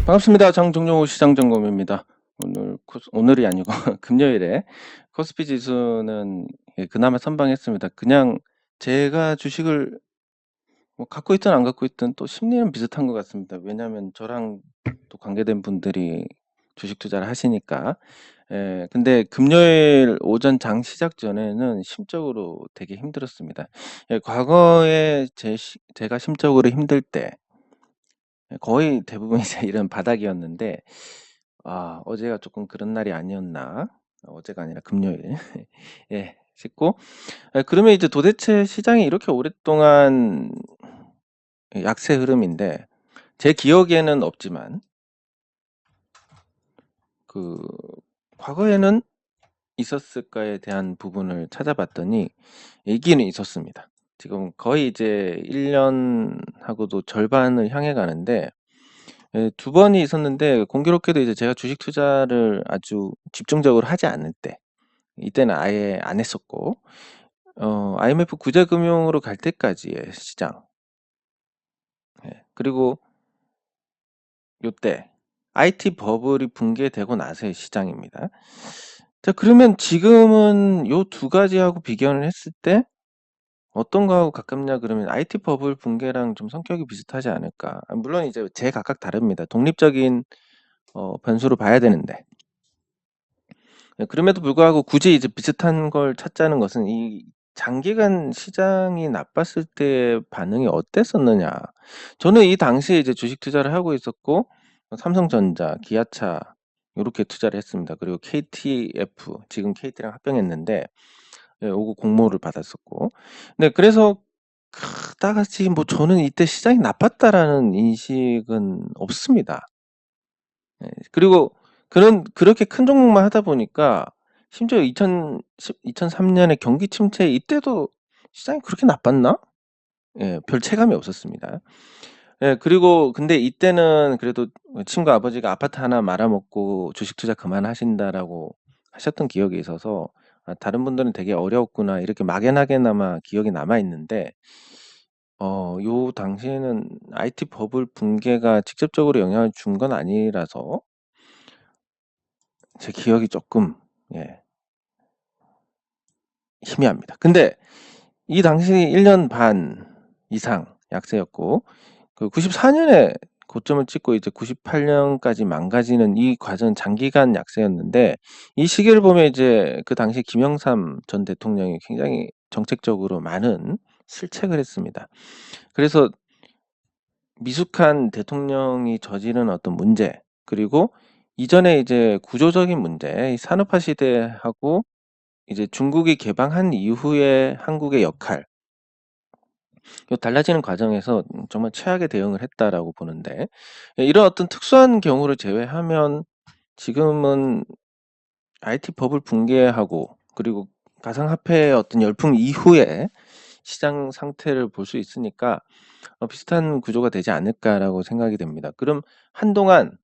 반갑습니다. 장종료 시장점검입니다. 오늘이 아니고 금요일에 코스피 지수는 그나마 선방했습니다. 그냥 제가 주식을 뭐 갖고 있든 안 갖고 있든 또 심리는 비슷한 것 같습니다. 왜냐하면 저랑 또 관계된 분들이 주식 투자를 하시니까. 근데 금요일 오전 장 시작 전에는 심적으로 되게 힘들었습니다. 과거에 제가 심적으로 힘들 때 거의 대부분 이제 이런 바닥이었는데 어제가 조금 그런 날이 아니었나. 어제가 아니라 금요일. 싶고, 그러면 이제 도대체 시장이 이렇게 오랫동안 약세 흐름인데 제 기억에는 없지만 그 과거에는 있었을까에 대한 부분을 찾아봤더니 있기는 있었습니다. 지금 거의 이제 1 년하고도 절반을 향해 가는데, 두 번이 있었는데 공교롭게도 이제 제가 주식 투자를 아주 집중적으로 하지 않을 때, 이때는 아예 안 했었고, IMF 구제금융으로 갈 때까지의 시장. 그리고 요때 IT 버블이 붕괴되고 나서의 시장입니다. 자, 그러면 지금은 요 두 가지하고 비교를 했을 때 어떤 거하고 가깝냐 그러면 IT 버블 붕괴랑 좀 성격이 비슷하지 않을까. 물론 이제 제각각 다릅니다. 독립적인 변수로 봐야 되는데. 그럼에도 불구하고 굳이 이제 비슷한 걸 찾자는 것은 이 장기간 시장이 나빴을 때의 반응이 어땠었느냐. 저는 이 당시에 이제 주식 투자를 하고 있었고, 삼성전자, 기아차 요렇게 투자를 했습니다. 그리고 KTF, 지금 KT랑 합병했는데 요거 공모를 받았었고. 네, 그래서 그다같이 뭐 저는 이때 시장이 나빴다라는 인식은 없습니다. 그리고 그렇게 큰 종목만 하다 보니까 심지어 2003 년에 경기 침체 이때도 시장이 그렇게 나빴나? 별 체감이 없었습니다. 그리고 근데 이때는 그래도 친구 아버지가 "아파트 하나 말아먹고 주식 투자 그만하신다."라고 하셨던 기억이 있어서 '아, 다른 분들은 되게 어려웠구나.' 이렇게 막연하게나마 기억이 남아 있는데, 요 당시에는 IT 버블 붕괴가 직접적으로 영향을 준 건 아니라서 제 기억이 쪼끔 희미합니다. 근데 이 당시 1년 반 이상 약세였고, 그 94 년에 고점을 찍고 이제 98 년까지 망가지는 이 과정은 장기간 약세였는데, 이 시기를 보면 이제 그 당시 김영삼 전 대통령이 굉장히 정책적으로 많은 실책을 했습니다. 그래서 미숙한 대통령이 저지른 어떤 문제, 그리고 이전에 이제 구조적인 문제, 이 산업화 시대하고 이제 중국이 개방한 이후의 한국의 역할, 요 달라지는 과정에서 정말 최악의 대응을 했다라고 보는데, 이런 어떤 특수한 경우를 제외하면 지금은 IT 버블 붕괴하고 그리고 가상화폐의 어떤 열풍 이후에 시장 상태를 볼 수 있으니까 비슷한 구조가 되지 않을까라고 생각이 됩니다. 그럼 한동안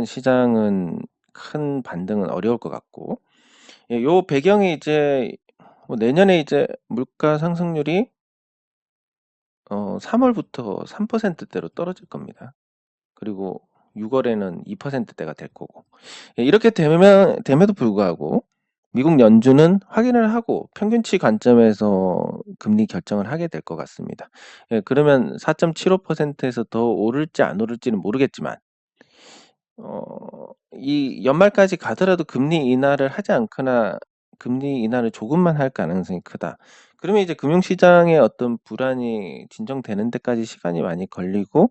시장은 큰 반등은 어려울 것 같고, 요 배경이 이제 뭐 내년에 이제 물가 상승률이 3 월부터 3%대로 떨어질 겁니다. 그리고 6 월에는 2%대가 될 거고. 이렇게 되면 됨에도 불구하고 미국 연준은 확인을 하고 평균치 관점에서 금리 결정을 하게 될 것 같습니다. 그러면 4.75%에서 더 오를지 안 오를지는 모르겠지만, 이 연말까지 가더라도 금리 인하를 하지 않거나 금리 인하를 조금만 할 가능성이 크다. 그러면 이제 금융시장의 어떤 불안이 진정되는 데까지 시간이 많이 걸리고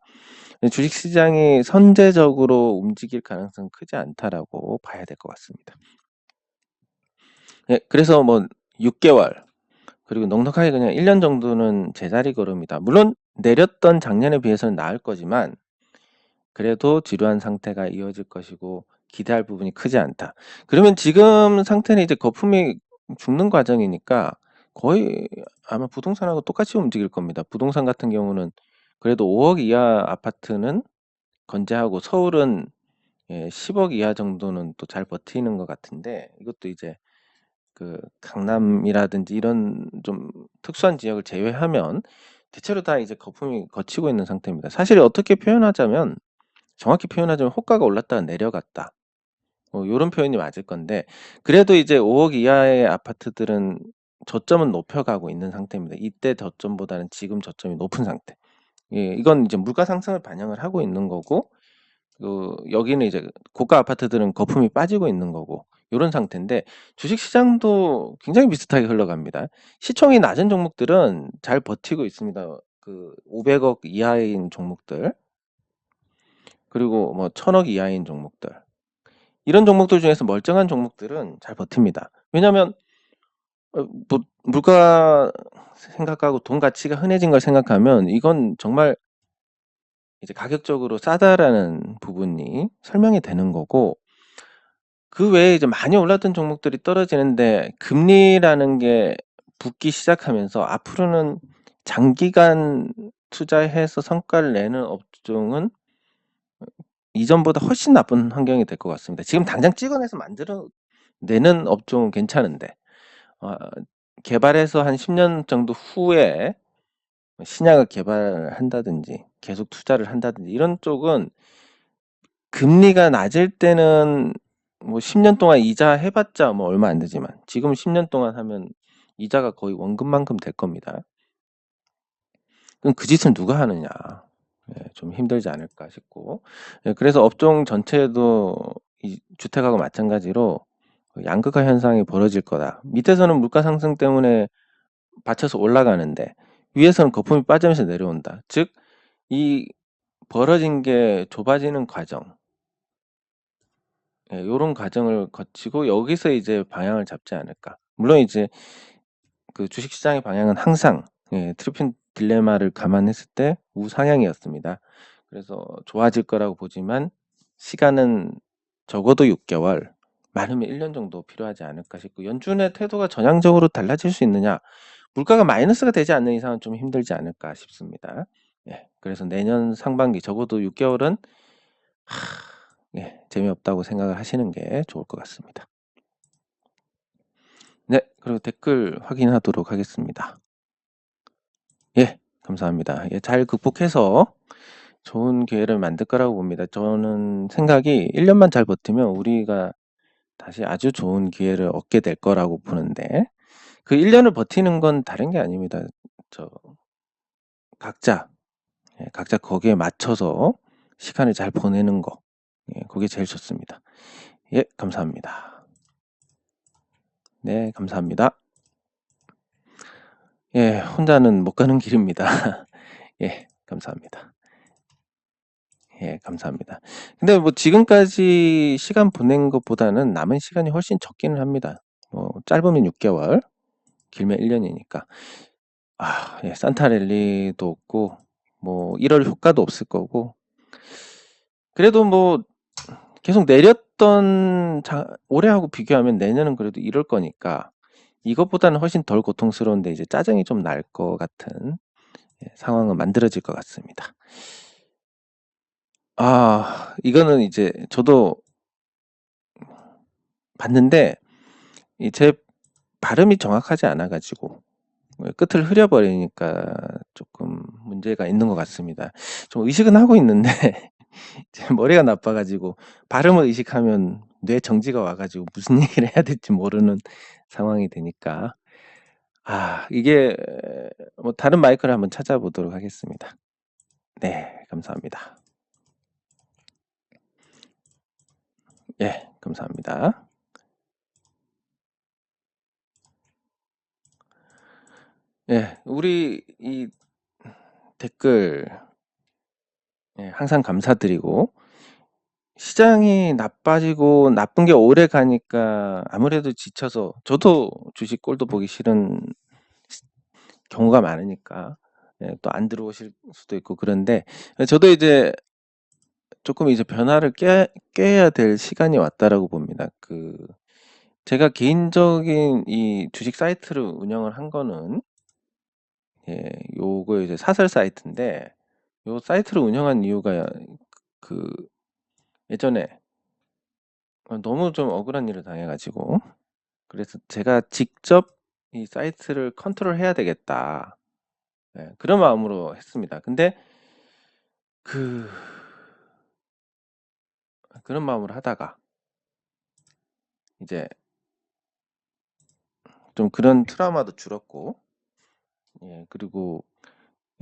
주식시장이 선제적으로 움직일 가능성은 크지 않다라고 봐야 될 것 같습니다. 그래서 뭐 6개월, 그리고 넉넉하게 그냥 1년 정도는 제자리 걸음이다. 물론 내렸던 작년에 비해서는 나을 거지만 그래도 지루한 상태가 이어질 것이고 기대할 부분이 크지 않다. 그러면 지금 상태는 이제 거품이 죽는 과정이니까 거의 아마 부동산하고 똑같이 움직일 겁니다. 부동산 같은 경우는 그래도 5억 이하 아파트는 건재하고, 서울은 10억 이하 정도는 또 잘 버티는 것 같은데, 이것도 이제 그 강남이라든지 이런 좀 특수한 지역을 제외하면 대체로 다 이제 거품이 걷히고 있는 상태입니다. 사실 어떻게 표현하자면 정확히 표현하자면 호가가 올랐다가 내려갔다. 요런 표현이 맞을 건데, 그래도 이제 5억 이하의 아파트들은 저점은 높여가고 있는 상태입니다. 이때 저점보다는 지금 저점이 높은 상태. 예, 이건 이제 물가 상승을 반영을 하고 있는 거고, 여기는 이제 고가 아파트들은 거품이 빠지고 있는 거고, 요런 상태인데, 주식 시장도 굉장히 비슷하게 흘러갑니다. 시총이 낮은 종목들은 잘 버티고 있습니다. 500억 이하인 종목들, 그리고 뭐 1000억 이하인 종목들. 이런 종목들 중에서 멀쩡한 종목들은 잘 버팁니다. 왜냐면 뭐 물가 생각하고 돈 가치가 흔해진 걸 생각하면 이건 정말 이제 가격적으로 싸다라는 부분이 설명이 되는 거고, 그 외에 이제 많이 올랐던 종목들이 떨어지는데, 금리라는 게 붙기 시작하면서 앞으로는 장기간 투자해서 성과를 내는 업종은 이전보다 훨씬 나쁜 환경이 될 것 같습니다. 지금 당장 찍어내서 만들어내는 업종은 괜찮은데, 어, 개발해서 한 10년 정도 후에 신약을 개발한다든지 계속 투자를 한다든지 이런 쪽은 금리가 낮을 때는 뭐 10년 동안 이자 해봤자 뭐 얼마 안 되지만, 지금 10년 동안 하면 이자가 거의 원금만큼 될 겁니다. 그럼 그 짓을 누가 하느냐? 예, 좀 힘들지 않을까 싶고, 예, 그래서 업종 전체도 이 주택하고 마찬가지로 양극화 현상이 벌어질 거다. 밑에서는 물가 상승 때문에 받쳐서 올라가는데 위에서는 거품이 빠지면서 내려온다. 즉, 이 벌어진 게 좁아지는 과정, 예, 요런 과정을 거치고 여기서 이제 방향을 잡지 않을까. 물론 이제 그 주식시장의 방향은 항상, 예, 트리핀 딜레마를 감안했을 때 우상향이었습니다. 그래서 좋아질 거라고 보지만 시간은 적어도 6개월, 많으면 1년 정도 필요하지 않을까 싶고, 연준의 태도가 전향적으로 달라질 수 있느냐? 물가가 마이너스가 되지 않는 이상은 좀 힘들지 않을까 싶습니다. 예, 그래서 내년 상반기 적어도 6개월은 예, 재미없다고 생각을 하시는 게 좋을 것 같습니다. 네, 그리고 댓글 확인하도록 하겠습니다. 예, 감사합니다. 예, 잘 극복해서 좋은 기회를 만들 거라고 봅니다. 저는 생각이 1년만 잘 버티면 우리가 다시 아주 좋은 기회를 얻게 될 거라고 보는데, 그 1년을 버티는 건 다른 게 아닙니다. 저 각자, 예, 각자 거기에 맞춰서 시간을 잘 보내는 거, 예, 그게 제일 좋습니다. 예, 감사합니다. 네, 감사합니다. 예, 혼자는 못 가는 길입니다. 예, 감사합니다. 예, 감사합니다. 근데 뭐 지금까지 시간 보낸 것보다는 남은 시간이 훨씬 적기는 합니다. 짧으면 6개월, 길면 1년이니까. 예, 산타랠리도 없고, 뭐 1월 효과도 없을 거고, 그래도 뭐 계속 내렸던 올해하고 비교하면 내년은 그래도 이럴 거니까 이것보다는 훨씬 덜 고통스러운데 이제 짜증이 좀 날 것 같은, 예, 상황은 만들어질 것 같습니다. 이거는 이제 저도 봤는데 제 발음이 정확하지 않아 가지고 끝을 흐려버리니까 조금 문제가 있는 것 같습니다. 좀 의식은 하고 있는데 제 머리가 나빠 가지고 발음을 의식하면 뇌 정지가 와 가지고 무슨 얘기를 해야 될지 모르는 상황이 되니까, 이게 뭐 다른 마이크를 한번 찾아보도록 하겠습니다. 네, 감사합니다. 예, 감사합니다. 예, 우리 이 댓글, 예, 항상 감사드리고, 시장이 나빠지고 나쁜 게 오래 가니까 아무래도 지쳐서 저도 주식 꼴도 보기 싫은 경우가 많으니까, 예, 또 안 들어오실 수도 있고 그런데, 저도 이제 조금 이제 변화를 깨야 될 시간이 왔다라고 봅니다. 제가 개인적인 이 주식 사이트를 운영을 한 거는, 예, 요거 이제 사설 사이트인데, 요 사이트를 운영한 이유가 그 예전에 너무 좀 억울한 일을 당해가지고, 그래서 제가 직접 이 사이트를 컨트롤 해야 되겠다, 예, 그런 마음으로 했습니다. 근데 그 그런 마음으로 하다가 이제 좀 그런 트라우마도 줄었고, 예, 그리고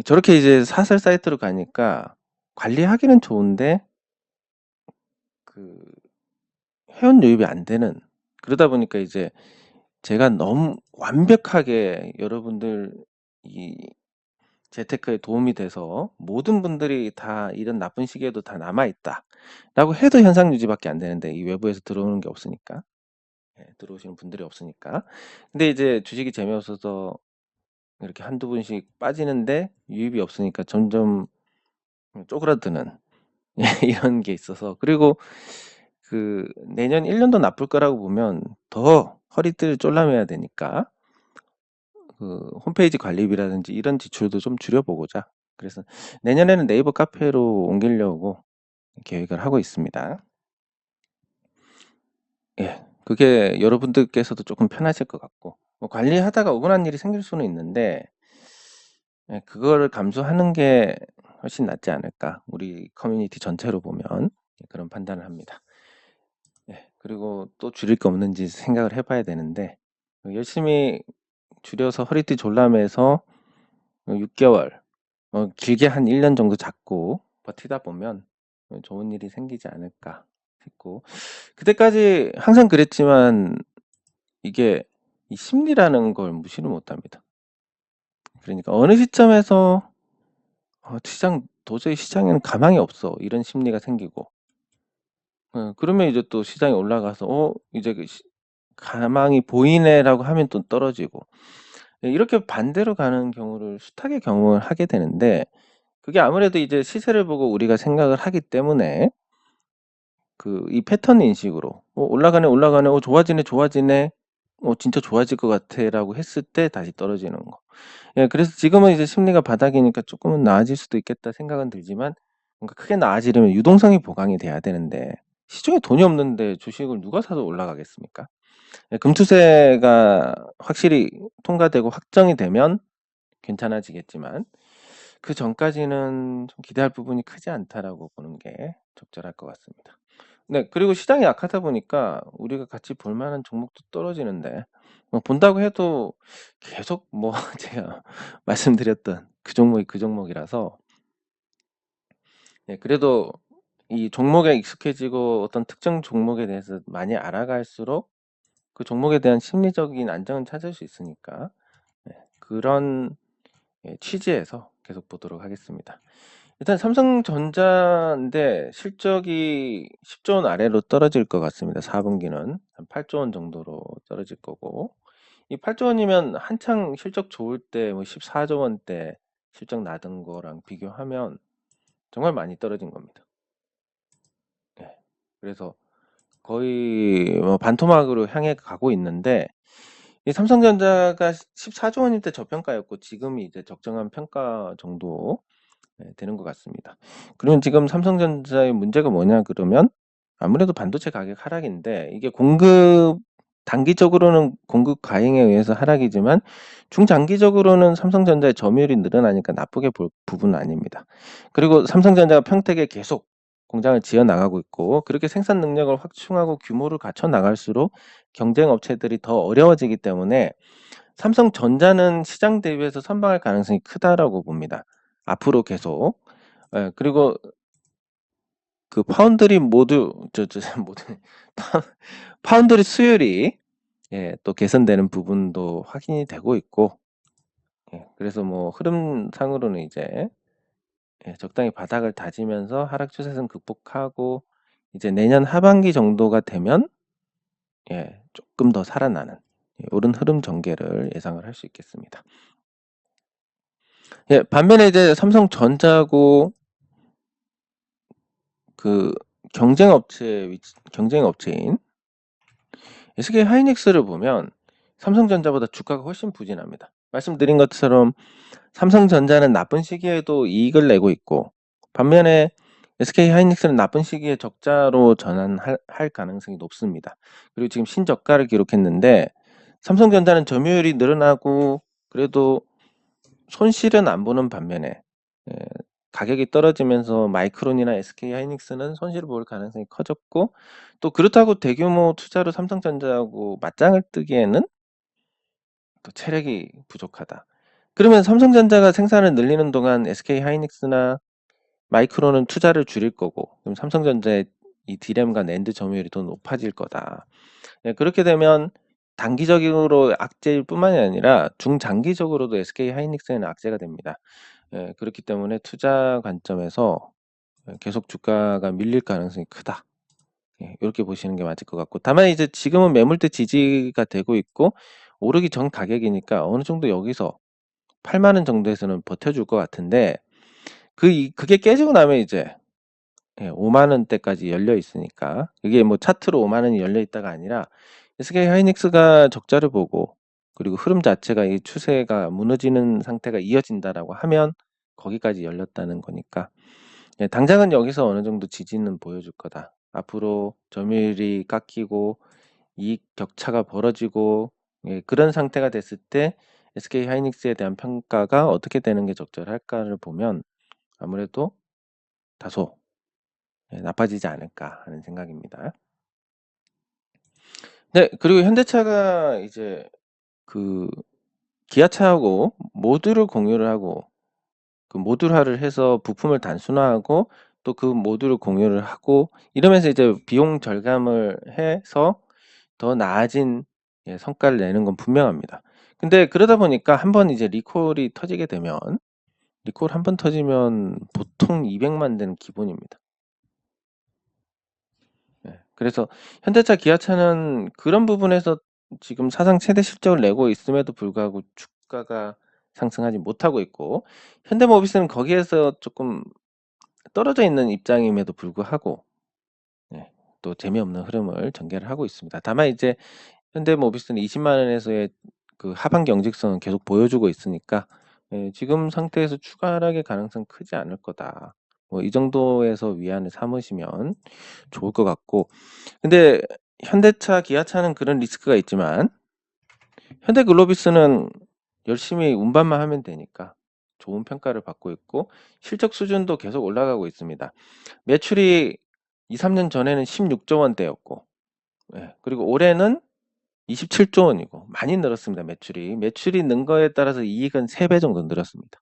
저렇게 이제 사설 사이트로 가니까 관리하기는 좋은데 그 회원 유입이 안 되는, 그러다 보니까 이제 제가 너무 완벽하게 여러분들 이 재테크에 도움이 돼서 모든 분들이 다 이런 나쁜 시기에도 다 남아있다라고 해도 현상 유지밖에 안 되는데, 이 외부에서 들어오는 게 없으니까, 예, 들어오시는 분들이 없으니까. 근데 이제 주식이 재미없어서 이렇게 한두 분씩 빠지는데 유입이 없으니까 점점 쪼그라드는 이런 게 있어서, 그리고 그 내년 1년도 나쁠 거라고 보면 더 허리띠를 쫄라매야 되니까 그 홈페이지 관리비라든지 이런 지출도 좀 줄여보고자, 그래서 내년에는 네이버 카페로 옮기려고 계획을 하고 있습니다. 예, 그게 여러분들께서도 조금 편하실 것 같고, 뭐 관리하다가 억울한 일이 생길 수는 있는데, 예, 그거를 감수하는 게 훨씬 낫지 않을까, 우리 커뮤니티 전체로 보면. 그런 판단을 합니다. 예, 그리고 또 줄일 거 없는지 생각을 해봐야 되는데, 열심히 줄여서 허리띠 졸라매서 6개월, 길게 한 1년 정도 잡고 버티다 보면 좋은 일이 생기지 않을까 싶고, 그때까지 항상 그랬지만 이게 이 심리라는 걸 무시를 못합니다. 그러니까 어느 시점에서 도저히 시장에는 가망이 없어, 이런 심리가 생기고, 그러면 이제 또 시장이 올라가서 이제 가망이 보이네라고 하면 또 떨어지고, 예, 이렇게 반대로 가는 경우를 숱하게 경험을 하게 되는데, 그게 아무래도 이제 시세를 보고 우리가 생각을 하기 때문에 이 패턴 인식으로 올라가네 올라가네, 좋아지네 좋아지네, 진짜 좋아질 것 같아라고 했을 때 다시 떨어지는 거. 예, 그래서 지금은 이제 심리가 바닥이니까 조금은 나아질 수도 있겠다 생각은 들지만, 뭔가 크게 나아지려면 유동성이 보강이 돼야 되는데, 시중에 돈이 없는데 주식을 누가 사서 올라가겠습니까? 예, 금투세가 확실히 통과되고 확정이 되면 괜찮아지겠지만, 그 전까지는 좀 기대할 부분이 크지 않다라고 보는 게 적절할 것 같습니다. 네, 그리고 시장이 약하다 보니까 우리가 같이 볼 만한 종목도 떨어지는데, 본다고 해도 계속 뭐 제가 말씀드렸던 그 종목이 그 종목이라서, 예, 그래도 이 종목에 익숙해지고 어떤 특정 종목에 대해서 많이 알아갈수록 그 종목에 대한 심리적인 안정은 찾을 수 있으니까, 그런 취지에서 계속 보도록 하겠습니다. 일단 삼성전자인데 실적이 10조 원 아래로 떨어질 것 같습니다. 4분기는 한 8조 원 정도로 떨어질 거고, 이 8조 원이면 한창 실적 좋을 때 14조 원대 실적 나던 거랑 비교하면 정말 많이 떨어진 겁니다. 네. 그래서 거의 반토막으로 향해 가고 있는데, 이 삼성전자가 14조 원일 때 저평가였고 지금이 이제 적정한 평가 정도 되는 것 같습니다. 그러면 지금 삼성전자의 문제가 뭐냐 그러면 아무래도 반도체 가격 하락인데, 이게 단기적으로는 공급 과잉에 의해서 하락이지만 중장기적으로는 삼성전자의 점유율이 늘어나니까 나쁘게 볼 부분은 아닙니다. 그리고 삼성전자가 평택에 계속 공장을 지어 나가고 있고, 그렇게 생산 능력을 확충하고 규모를 갖춰 나갈수록 경쟁 업체들이 더 어려워지기 때문에 삼성전자는 시장 대비해서 선방할 가능성이 크다라고 봅니다. 앞으로 계속. 예, 그리고 그 파운드리 모두 모두 파운드리 수율이, 예, 또 개선되는 부분도 확인이 되고 있고, 예, 그래서 뭐 흐름상으로는 이제, 예, 적당히 바닥을 다지면서 하락 추세선 극복하고 이제 내년 하반기 정도가 되면, 예, 조금 더 살아나는, 예, 옳은 흐름 전개를 예상을 할 수 있겠습니다. 예, 반면에 이제 삼성전자고 그 경쟁 업체인 SK 하이닉스를 보면 삼성전자보다 주가가 훨씬 부진합니다. 말씀드린 것처럼 삼성전자는 나쁜 시기에도 이익을 내고 있고, 반면에 SK 하이닉스는 나쁜 시기에 적자로 전환할 가능성이 높습니다. 그리고 지금 신저가를 기록했는데, 삼성전자는 점유율이 늘어나고 그래도 손실은 안 보는 반면에, 예, 가격이 떨어지면서 마이크론이나 SK하이닉스는 손실을 볼 가능성이 커졌고 또 그렇다고 대규모 투자로 삼성전자하고 맞짱을 뜨기에는 또 체력이 부족하다. 그러면 삼성전자가 생산을 늘리는 동안 SK하이닉스나 마이크론은 투자를 줄일 거고 그럼 삼성전자의 이 D램과 낸드 점유율이 더 높아질 거다. 예, 그렇게 되면 단기적으로 악재일 뿐만이 아니라 중장기적으로도 SK하이닉스에는 악재가 됩니다. 예, 그렇기 때문에 투자 관점에서 계속 주가가 밀릴 가능성이 크다. 예, 이렇게 보시는 게 맞을 것 같고 다만 이제 지금은 매물대 지지가 되고 있고 오르기 전 가격이니까 어느 정도 여기서 8만 원 정도에서는 버텨줄 것 같은데 그게 깨지고 나면 이제 5만 원대까지 열려 있으니까 이게 뭐 차트로 5만 원이 열려 있다가 아니라 SK하이닉스가 적자를 보고 그리고 흐름 자체가 이 추세가 무너지는 상태가 이어진다라고 하면 거기까지 열렸다는 거니까 당장은 여기서 어느 정도 지지는 보여줄 거다. 앞으로 점유율이 깎이고 이익 격차가 벌어지고 그런 상태가 됐을 때 SK하이닉스에 대한 평가가 어떻게 되는 게 적절할까를 보면 아무래도 다소 나빠지지 않을까 하는 생각입니다. 네, 그리고 현대차가 이제 그 기아차하고 모듈을 공유를 하고 그 모듈화를 해서 부품을 단순화하고 또 그 모듈을 공유를 하고 이러면서 이제 비용 절감을 해서 더 나아진 성과를 내는 건 분명합니다. 근데 그러다 보니까 한번 이제 리콜이 터지게 되면 리콜 한번 터지면 보통 200만 대는 기본입니다. 그래서 현대차, 기아차는 그런 부분에서 지금 사상 최대 실적을 내고 있음에도 불구하고 주가가 상승하지 못하고 있고 현대모비스는 거기에서 조금 떨어져 있는 입장임에도 불구하고 또 재미없는 흐름을 전개를 하고 있습니다. 다만 이제 현대모비스는 20만 원에서의 그 하반 경직성은 계속 보여주고 있으니까 지금 상태에서 추가 하락의 가능성 크지 않을 거다. 뭐 이 정도에서 위안을 삼으시면 좋을 것 같고 근데 현대차, 기아차는 그런 리스크가 있지만 현대글로비스는 열심히 운반만 하면 되니까 좋은 평가를 받고 있고 실적 수준도 계속 올라가고 있습니다. 매출이 2, 3년 전에는 16조 원대였고 그리고 올해는 27조 원이고 많이 늘었습니다. 매출이 는 거에 따라서 이익은 3배 정도 늘었습니다.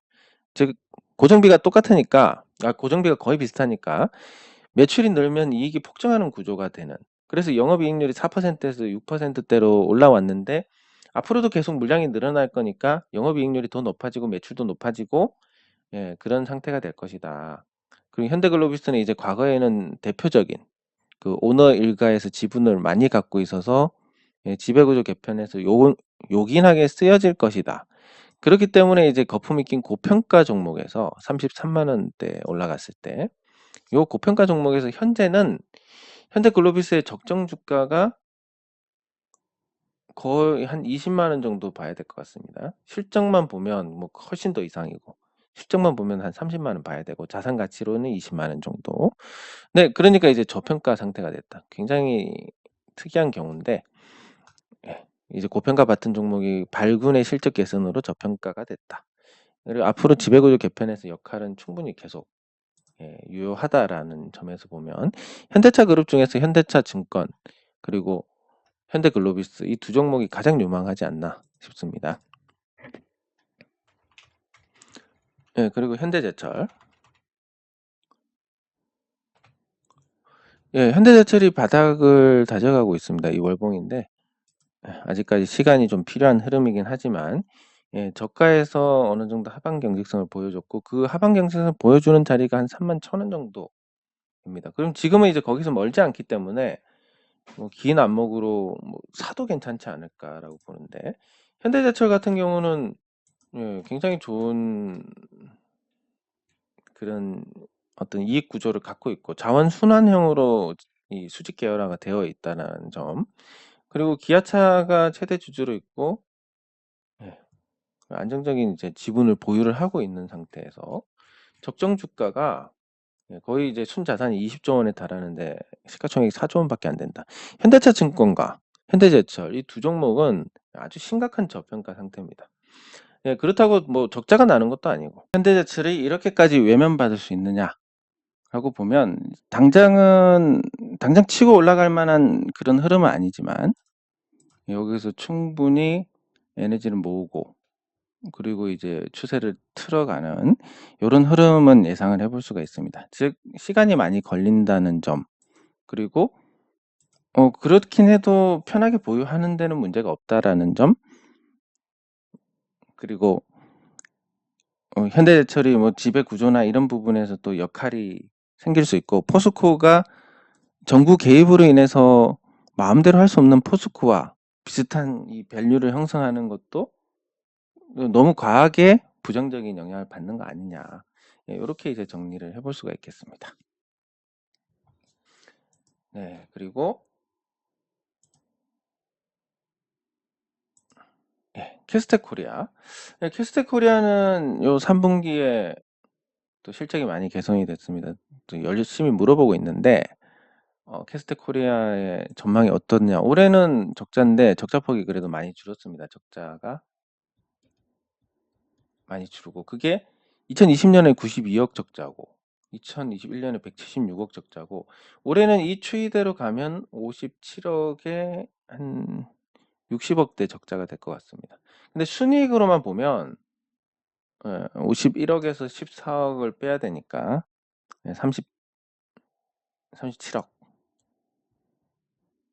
즉 고정비가 똑같으니까 고정비가 거의 비슷하니까 매출이 늘면 이익이 폭증하는 구조가 되는 그래서 영업이익률이 4%에서 6%대로 올라왔는데 앞으로도 계속 물량이 늘어날 거니까 영업이익률이 더 높아지고 매출도 높아지고 그런 상태가 될 것이다. 그리고 현대글로비스는 이제 과거에는 대표적인 그 오너 일가에서 지분을 많이 갖고 있어서 지배구조 개편에서 요긴하게 쓰여질 것이다. 그렇기 때문에 이제 거품이 낀 고평가 종목에서 33만 원대 올라갔을 때 요 고평가 종목에서 현재는 현대글로비스의 적정 주가가 거의 한 20만 원 정도 봐야 될 것 같습니다. 실적만 보면 뭐 훨씬 더 이상이고 실적만 보면 한 30만 원 봐야 되고 자산 가치로는 20만 원 정도. 네, 그러니까 이제 저평가 상태가 됐다. 굉장히 특이한 경우인데 이제 고평가 받은 종목이 발군의 실적 개선으로 저평가가 됐다. 그리고 앞으로 지배구조 개편에서 역할은 충분히 계속 유효하다라는 점에서 보면 현대차 그룹 중에서 현대차 증권 그리고 현대글로비스 이 두 종목이 가장 유망하지 않나 싶습니다. 그리고 현대제철. 현대제철이 바닥을 다져가고 있습니다. 이 월봉인데 아직까지 시간이 좀 필요한 흐름이긴 하지만 저가에서 어느 정도 하방 경직성을 보여줬고 그 하방 경직성을 보여주는 자리가 한 31,000원 정도입니다. 그럼 지금은 이제 거기서 멀지 않기 때문에 뭐 긴 안목으로 뭐 사도 괜찮지 않을까라고 보는데 현대제철 같은 경우는 굉장히 좋은 그런 어떤 이익 구조를 갖고 있고 자원 순환형으로 이 수직 계열화가 되어 있다는 점 그리고 기아차가 최대 주주로 있고 안정적인 이제 지분을 보유를 하고 있는 상태에서 적정 주가가 거의 이제 순자산이 20조 원에 달하는데 시가총액이 4조 원밖에 안 된다. 현대차 증권과 현대제철 이 두 종목은 아주 심각한 저평가 상태입니다. 예, 그렇다고 뭐 적자가 나는 것도 아니고. 현대제철이 이렇게까지 외면받을 수 있느냐라고 보면 당장 치고 올라갈 만한 그런 흐름은 아니지만 여기서 충분히 에너지를 모으고 그리고 이제 추세를 틀어가는 요런 흐름은 예상을 해볼 수가 있습니다. 즉 시간이 많이 걸린다는 점, 그리고 그렇긴 해도 편하게 보유하는 데는 문제가 없다라는 점, 그리고 현대제철이 뭐 지배 구조나 이런 부분에서 또 역할이 생길 수 있고, 포스코가 정부 개입으로 인해서 마음대로 할 수 없는 포스코와 비슷한 이 밸류를 형성하는 것도 너무 과하게 부정적인 영향을 받는 거 아니냐. 예, 이렇게 이제 정리를 해볼 수가 있겠습니다. 네, 그리고 예, 캐스텍 코리아. 예, 캐스텍 코리아는 요 3분기에 또 실적이 많이 개선이 됐습니다. 또 열심히 물어보고 있는데 캐스텍 코리아의 전망이 어떻냐. 올해는 적자인데 적자폭이 그래도 많이 줄었습니다. 적자가 많이 줄고, 그게 2020년에 92억 적자고 2021년에 176억 적자고, 올해는 이 추이대로 가면 57억에 한 60억대 적자가 될 것 같습니다. 근데 순이익으로만 보면 51억에서 14억을 빼야 되니까 37억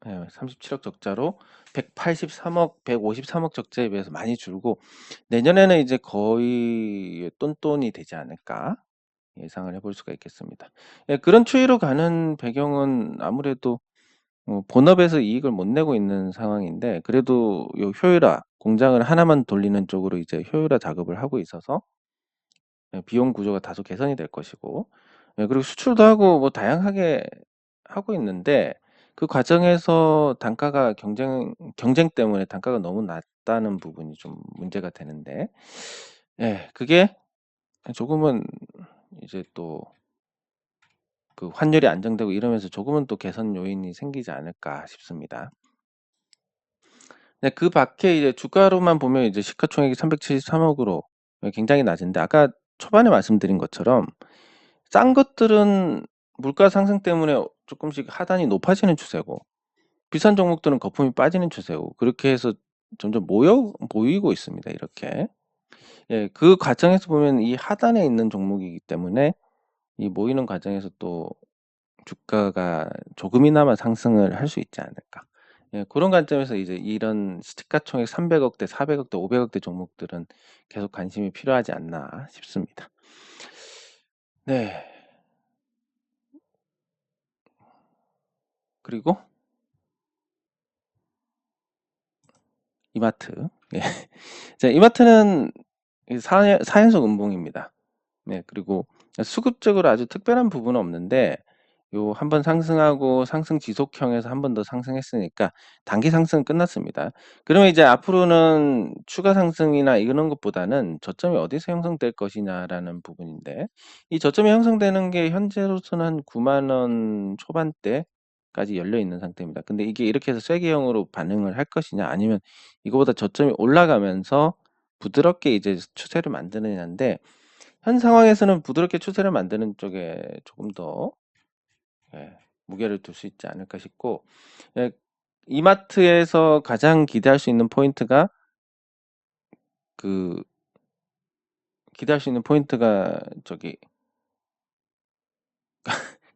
37억 적자로 183억, 153억 적자에 비해서 많이 줄고, 내년에는 이제 거의 똔똔이 되지 않을까 예상을 해볼 수가 있겠습니다. 예, 그런 추이로 가는 배경은 아무래도 본업에서 이익을 못 내고 있는 상황인데, 그래도 요 효율화, 공장을 하나만 돌리는 쪽으로 이제 효율화 작업을 하고 있어서 비용 구조가 다소 개선이 될 것이고, 그리고 수출도 하고 뭐 다양하게 하고 있는데, 그 과정에서 단가가 경쟁 때문에 단가가 너무 낮다는 부분이 좀 문제가 되는데, 예, 그게 조금은 이제 또 그 환율이 안정되고 이러면서 조금은 또 개선 요인이 생기지 않을까 싶습니다. 네, 그 밖에 이제 주가로만 보면 이제 시가총액이 373억으로 굉장히 낮은데, 아까 초반에 말씀드린 것처럼 싼 것들은 물가 상승 때문에 조금씩 하단이 높아지는 추세고, 비싼 종목들은 거품이 빠지는 추세고, 그렇게 해서 점점 모이고 있습니다. 이렇게. 예, 그 과정에서 보면 이 하단에 있는 종목이기 때문에 이 모이는 과정에서 또 주가가 조금이나마 상승을 할 수 있지 않을까. 예, 그런 관점에서 이제 이런 시가총액 300억대, 400억대, 500억대 종목들은 계속 관심이 필요하지 않나 싶습니다. 네. 그리고 이마트. 예. 자, 이마트는 사연속 음봉입니다. 네, 그리고 수급적으로 아주 특별한 부분은 없는데, 요 한 번 상승하고 상승 지속형에서 한 번 더 상승했으니까 단기 상승은 끝났습니다. 그러면 이제 앞으로는 추가 상승이나 이런 것보다는 저점이 어디서 형성될 것이냐라는 부분인데, 이 저점이 형성되는 게 현재로서는 한 9만 원 초반대까지 열려 있는 상태입니다. 근데 이게 이렇게 해서 쐐기형으로 반응을 할 것이냐, 아니면 이거보다 저점이 올라가면서 부드럽게 이제 추세를 만드느냐인데, 현 상황에서는 부드럽게 추세를 만드는 쪽에 조금 더 무게를 둘 수 있지 않을까 싶고, 예, 이마트에서 가장 기대할 수 있는 포인트가 그 저기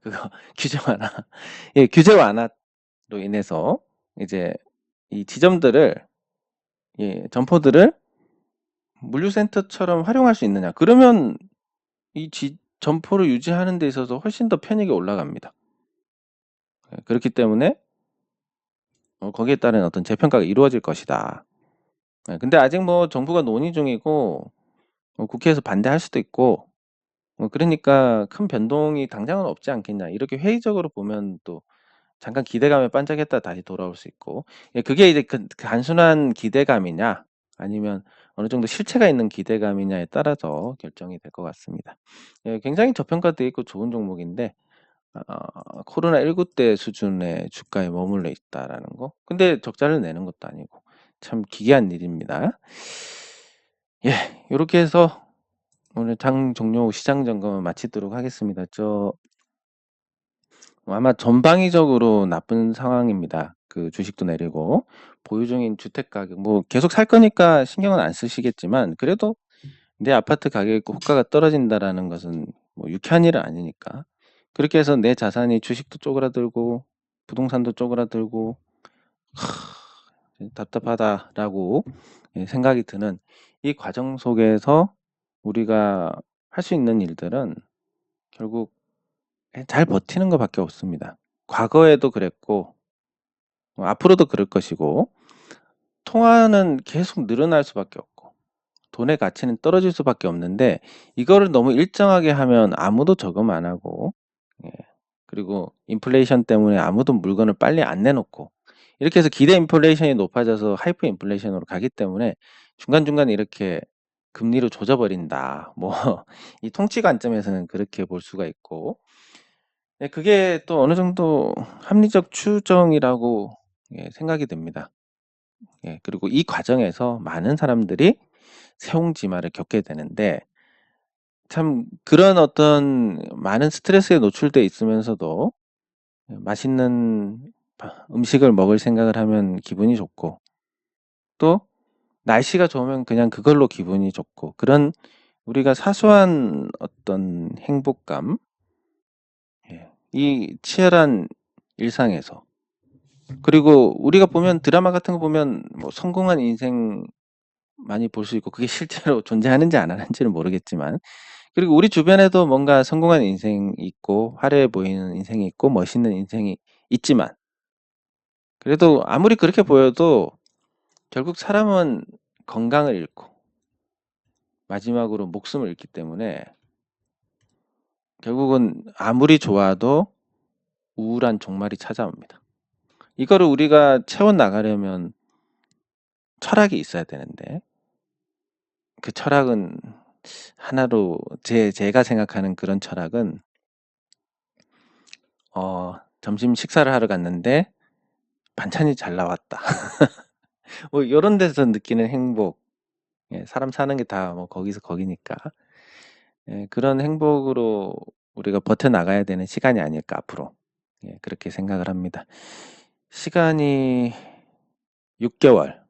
그거 규제 완화. 예, 규제 완화로 인해서 이제 이 지점들을, 점포들을 물류센터처럼 활용할 수 있느냐. 그러면 이 점포를 유지하는 데 있어서 훨씬 더 편익이 올라갑니다. 그렇기 때문에 거기에 따른 어떤 재평가가 이루어질 것이다. 근데 아직 뭐 정부가 논의 중이고 국회에서 반대할 수도 있고, 그러니까 큰 변동이 당장은 없지 않겠냐. 이렇게 회의적으로 보면 또 잠깐 기대감에 반짝였다 다시 돌아올 수 있고, 그게 이제 그 단순한 기대감이냐, 아니면 어느 정도 실체가 있는 기대감이냐에 따라서 결정이 될 것 같습니다. 굉장히 저평가되어 있고 좋은 종목인데, 코로나19 때 수준의 주가에 머물러 있다라는 거. 근데 적자를 내는 것도 아니고 참 기이한 일입니다. 예. 요렇게 해서 오늘 장 종료 후 시장 점검을 마치도록 하겠습니다. 아마 전방위적으로 나쁜 상황입니다. 그 주식도 내리고 보유 중인 주택 가격 뭐 계속 살 거니까 신경은 안 쓰시겠지만 그래도 내 아파트 가격이 호가가 떨어진다라는 것은 뭐 유쾌한 일은 아니니까. 그렇게 해서 내 자산이 주식도 쪼그라들고 부동산도 쪼그라들고 답답하다라고 생각이 드는 이 과정 속에서 우리가 할 수 있는 일들은 결국 잘 버티는 것밖에 없습니다. 과거에도 그랬고 앞으로도 그럴 것이고 통화는 계속 늘어날 수밖에 없고 돈의 가치는 떨어질 수밖에 없는데 이거를 너무 일정하게 하면 아무도 저금 안 하고 예. 그리고 인플레이션 때문에 아무도 물건을 빨리 안 내놓고 이렇게 해서 기대 인플레이션이 높아져서 하이퍼 인플레이션으로 가기 때문에 중간중간 이렇게 금리로 조져 버린다. 뭐 이 통치 관점에서는 그렇게 볼 수가 있고 예 그게 또 어느 정도 합리적 추정이라고 생각이 됩니다. 예 그리고 이 과정에서 많은 사람들이 세옹지마를 겪게 되는데 참 그런 어떤 많은 스트레스에 노출돼 있으면서도 맛있는 음식을 먹을 생각을 하면 기분이 좋고 또 날씨가 좋으면 그냥 그걸로 기분이 좋고 그런 우리가 사소한 어떤 행복감 이 치열한 일상에서 그리고 우리가 보면 드라마 같은 거 보면 뭐 성공한 인생 많이 볼 수 있고 그게 실제로 존재하는지 안 하는지는 모르겠지만 그리고 우리 주변에도 뭔가 성공한 인생이 있고 화려해 보이는 인생이 있고 멋있는 인생이 있지만 그래도 아무리 그렇게 보여도 결국 사람은 건강을 잃고 마지막으로 목숨을 잃기 때문에 결국은 아무리 좋아도 우울한 종말이 찾아옵니다. 이거를 우리가 채워 나가려면 철학이 있어야 되는데 그 철학은 하나로 제가 생각하는 그런 철학은 점심 식사를 하러 갔는데 반찬이 잘 나왔다. 뭐 요런 데서 느끼는 행복. 사람 사는 게 다 뭐 거기서 거기니까. 그런 행복으로 우리가 버텨나가야 되는 시간이 아닐까 앞으로. 그렇게 생각을 합니다. 시간이 6개월,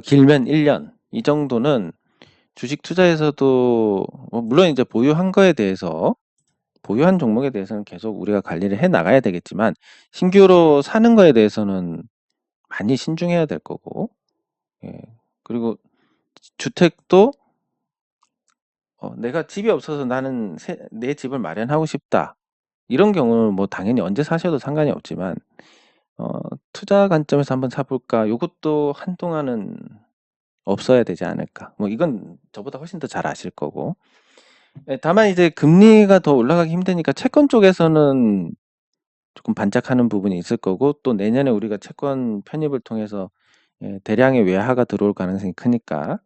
길면 1년 이 정도는 주식 투자에서도 물론 이제 보유한 거에 대해서 보유한 종목에 대해서는 계속 우리가 관리를 해 나가야 되겠지만 신규로 사는 거에 대해서는 많이 신중해야 될 거고 그리고 주택도 내가 집이 없어서 나는 내 집을 마련하고 싶다. 이런 경우는 뭐 당연히 언제 사셔도 상관이 없지만 투자 관점에서 한번 사볼까? 요것도 한동안은 없어야 되지 않을까? 뭐 이건 저보다 훨씬 더 잘 아실 거고. 다만 이제 금리가 더 올라가기 힘드니까 채권 쪽에서는 조금 반짝하는 부분이 있을 거고 또 내년에 우리가 채권 편입을 통해서 대량의 외화가 들어올 가능성이 크니까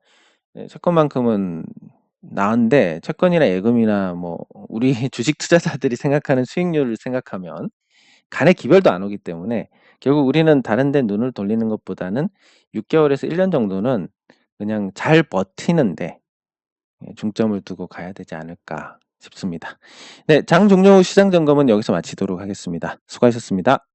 채권만큼은 나은데 채권이나 예금이나 뭐 우리 주식 투자자들이 생각하는 수익률을 생각하면 간에 기별도 안 오기 때문에 결국 우리는 다른 데 눈을 돌리는 것보다는 6개월에서 1년 정도는 그냥 잘 버티는데 중점을 두고 가야 되지 않을까 싶습니다. 네, 장 종료 후 시장 점검은 여기서 마치도록 하겠습니다. 수고하셨습니다.